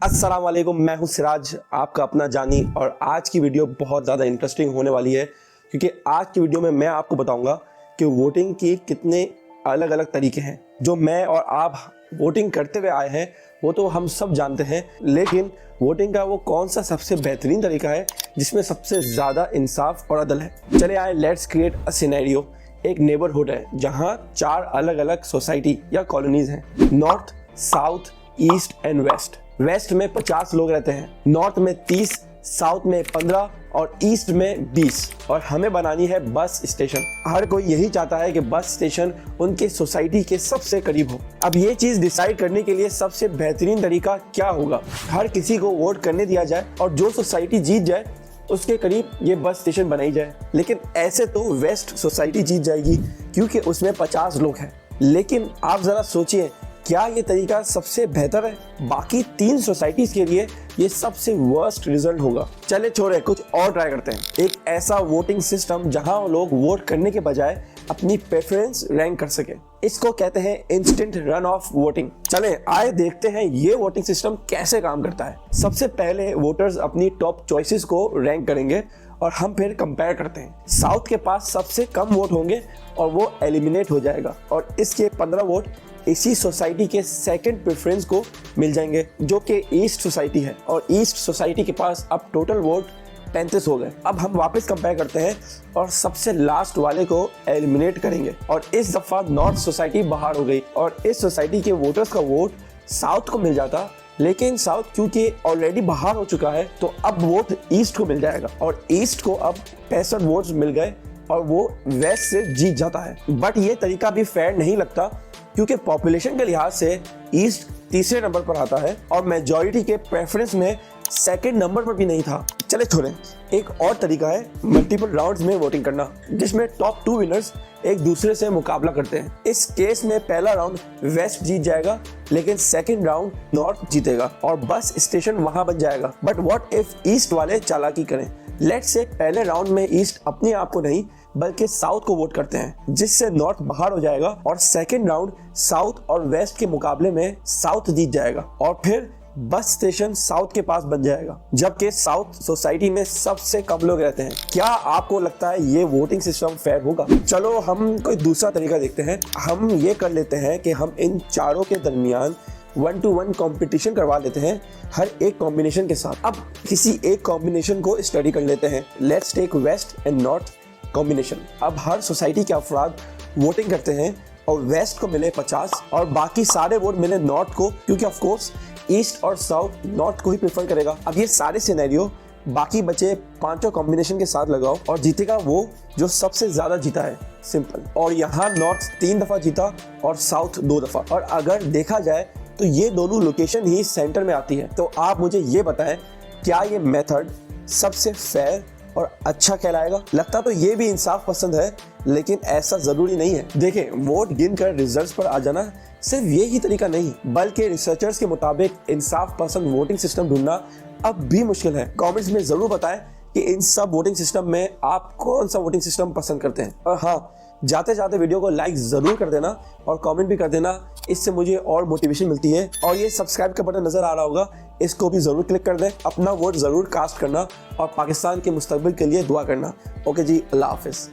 अस्सलाम वालेकुम, मैं हूं सिराज, आपका अपना जानी। और आज की वीडियो बहुत ज़्यादा इंटरेस्टिंग होने वाली है क्योंकि आज की वीडियो में मैं आपको बताऊंगा कि वोटिंग की कितने अलग अलग तरीके हैं। जो मैं और आप वोटिंग करते हुए आए हैं वो तो हम सब जानते हैं, लेकिन वोटिंग का वो कौन सा सबसे बेहतरीन तरीका है जिसमें सबसे ज़्यादा इंसाफ और अदल है। चले आए, लेट्स क्रिएट अ सिनेरियो। एक नेबरहुड है जहाँ 4 अलग अलग सोसाइटी या कॉलोनीज हैं। North, south, east and west. West में 50 लोग रहते हैं, नॉर्थ में 30, साउथ में 15 और ईस्ट में 20। और हमें बनानी है बस स्टेशन। हर कोई यही चाहता है कि बस स्टेशन उनके सोसाइटी के सबसे करीब हो। अब ये चीज डिसाइड करने के लिए सबसे बेहतरीन तरीका क्या होगा? हर किसी को वोट करने दिया जाए और जो सोसाइटी जीत जाए उसके करीब ये बस स्टेशन बनाई जाए। लेकिन ऐसे तो वेस्ट सोसाइटी जीत जाएगी क्योंकि उसमें 50 लोग हैं। लेकिन आप जरा सोचिए, क्या ये तरीका सबसे बेहतर है? बाकी 3 सोसाइटीज के लिए ये सबसे वर्स्ट रिजल्ट होगा। चले छोड़े, कुछ और ट्राई करते हैं। एक ऐसा वोटिंग सिस्टम जहां लोग वोट करने के बजाय अपनी प्रेफरेंस रैंक कर सके। इसको कहते हैं इंस्टेंट रन ऑफ वोटिंग। चले आए देखते हैं ये वोटिंग सिस्टम कैसे काम करता है। सबसे पहले वोटर्स अपनी टॉप चॉइसेस को रैंक करेंगे और हम फिर कंपेयर करते हैं। साउथ के पास सबसे कम वोट होंगे और वो एलिमिनेट हो जाएगा और इसके 15 वोट इसी सोसाइटी के सेकंड प्रेफरेंस को मिल जाएंगे जो कि ईस्ट सोसाइटी है। और ईस्ट सोसाइटी के पास अब टोटल वोट 35 हो गए। अब हम वापस कंपेयर करते हैं और सबसे लास्ट वाले को एलिमिनेट करेंगे और इस दफा नॉर्थ सोसाइटी बाहर हो गई और इस सोसाइटी के वोटर्स का वोट साउथ को मिल जाता। लेकिन साउथ क्योंकि ऑलरेडी बाहर हो चुका है तो अब वोट ईस्ट को मिल जाएगा और ईस्ट को अब 65 वोट्स मिल गए और वो वेस्ट से जीत जाता है। बट ये तरीका भी फेयर नहीं लगता क्योंकि पॉपुलेशन के लिहाज से ईस्ट तीसरे नंबर पर आता है और मेजॉरिटी के प्रेफरेंस में सेकंड नंबर पर भी नहीं था। चले छोड़ें, एक और तरीका है मल्टीपल राउंड्स में वोटिंग करना जिसमें टॉप 2 विनर्स एक दूसरे से मुकाबला करते हैं। इस केस में पहला राउंड वेस्ट जीत जाएगा लेकिन सेकंड राउंड नॉर्थ जीतेगा और बस स्टेशन वहां बन जाएगा। बट व्हाट इफ ईस्ट वाले चालाकी करें? लेट्स से पहले राउंड में ईस्ट अपने आप को नहीं बल्कि साउथ को वोट करते हैं जिससे नॉर्थ बाहर हो जाएगा और सेकंड राउंड साउथ और वेस्ट के मुकाबले में साउथ जीत जाएगा और फिर बस स्टेशन साउथ के पास बन जाएगा जबकि साउथ सोसाइटी में सबसे कम लोग रहते हैं। क्या आपको लगता है ये वोटिंग सिस्टम फेयर होगा? चलो हम कोई दूसरा तरीका देखते हैं। हम ये कर लेते हैं कि हम इन चारों के दरमियान 1-to-1 कंपटीशन करवा लेते हैं हर एक कॉम्बिनेशन के साथ। अब किसी एक कॉम्बिनेशन को स्टडी कर लेते हैं। Let's take west and north combination. अब हर सोसाइटी के अफराद वोटिंग करते हैं और वेस्ट को मिले 50 और बाकी सारे वोट मिले नॉर्थ को क्योंकि ऑफ कोर्स ईस्ट और साउथ नॉर्थ को ही प्रेफर करेगा। अब ये सारे सिनेरियो बाकी बचे 5 कॉम्बिनेशन के साथ लगाओ और जीतेगा वो जो सबसे ज्यादा जीता है। सिंपल। और यहाँ नॉर्थ 3 दफा जीता और साउथ 2 दफा। और अगर देखा जाए तो ये दोनों लोकेशन ही सेंटर में आती है। तो आप मुझे ये बताएं, क्या ये मेथड सबसे फेयर और अच्छा कहलाएगा? लगता तो ये भी इंसाफ पसंद है लेकिन ऐसा जरूरी नहीं है। देखें, वोट गिनकर रिजल्ट्स पर आ जाना सिर्फ ये ही तरीका नहीं बल्कि रिसर्चर्स के मुताबिक इंसाफ पसंद वोटिंग सिस्टम ढूंढना अब भी मुश्किल है। कमेंट्स में जरूर बताएं कि इन सब वोटिंग सिस्टम में आप कौन सा वोटिंग सिस्टम पसंद करते हैं। और हाँ, जाते जाते वीडियो को लाइक जरूर कर देना और कमेंट भी कर देना, इससे मुझे और मोटिवेशन मिलती है। और ये सब्सक्राइब का बटन नजर आ रहा होगा, इसको भी जरूर क्लिक कर दें। अपना वोट जरूर कास्ट करना और पाकिस्तान के मुस्तकबिल के लिए दुआ करना। ओके जी, अल्लाह हाफिज।